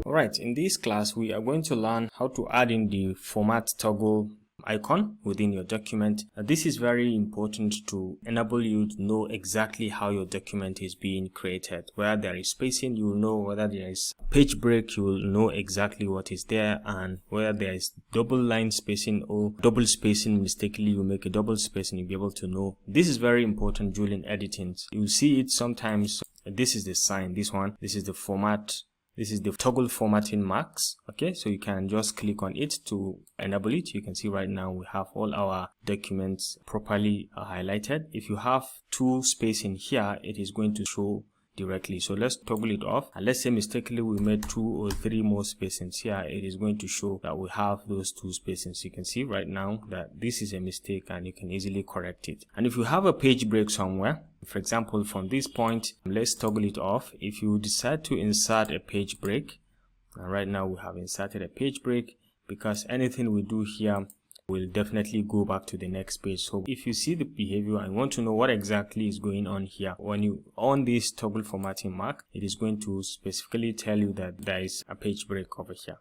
Alright, in this class we are going to learn how to add in the format toggle icon within your document. This is very important to enable you to know exactly how your document is being created. Where there is spacing, you will know. Whether there is page break, you will know exactly what is there, and where there is double line spacing or double spacing, mistakenly you make a double spacing, you'll be able to know. This is very important during editing. You'll see it sometimes. This is the sign, this is the format. This is the toggle formatting marks. Okay, so you can just click on it to enable it. You can see right now we have all our documents properly highlighted. If you have two spacing here, it is going to show directly. So let's toggle it off, and let's say mistakenly we made 2 or 3 more spacings here. It is going to show that we have those 2 spacings. You can see right now that this is a mistake and you can easily correct it. And if you have a page break somewhere, for example from this point, let's toggle it off. If you decide to insert a page break, and right now we have inserted a page break, because anything we do here will definitely go back to the next page. So if you see the behavior and want to know what exactly is going on here, when you on this toggle formatting mark, it is going to specifically tell you that there is a page break over here.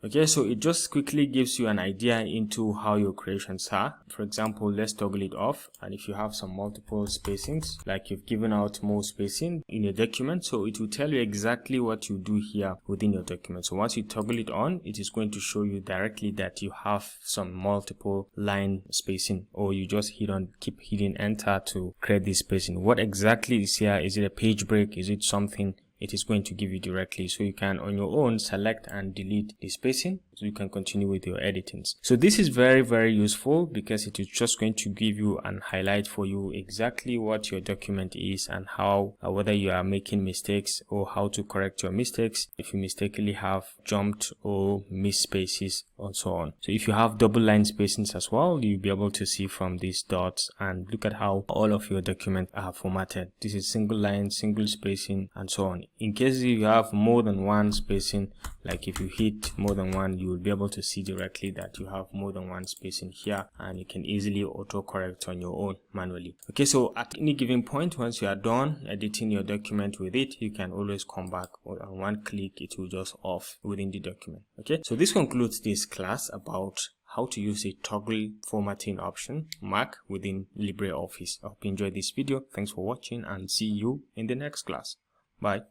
Okay, so it just quickly gives you an idea into how your creations are. For example, let's toggle it off, and if you have some multiple spacings, like you've given out more spacing in your document, so it will tell you exactly what you do here within your document. So once you toggle it on, it is going to show you directly that you have some multiple line spacing, or you just keep hitting enter to create this spacing. What exactly is here? Is it a page break? Is it something? It is going to give you directly, so you can on your own select and delete the spacing so you can continue with your editings. So this is very useful, because it is just going to give you and highlight for you exactly what your document is and how, whether you are making mistakes or how to correct your mistakes if you mistakenly have jumped or missed spaces and so on. So if you have double line spacings as well, you'll be able to see from these dots and look at how all of your documents are formatted. This is single line, single spacing, and so on. In case you have more than one spacing, like if you hit more than one, you will be able to see directly that you have more than one spacing here, and you can easily auto correct on your own manually. Okay, so at any given point, once you are done editing your document with it, you can always come back, or on one click it will just off within the document. Okay, so this concludes this class about how to use a toggle formatting option mark within LibreOffice. I hope you enjoyed this video. Thanks for watching, and see you in the next class. Bye.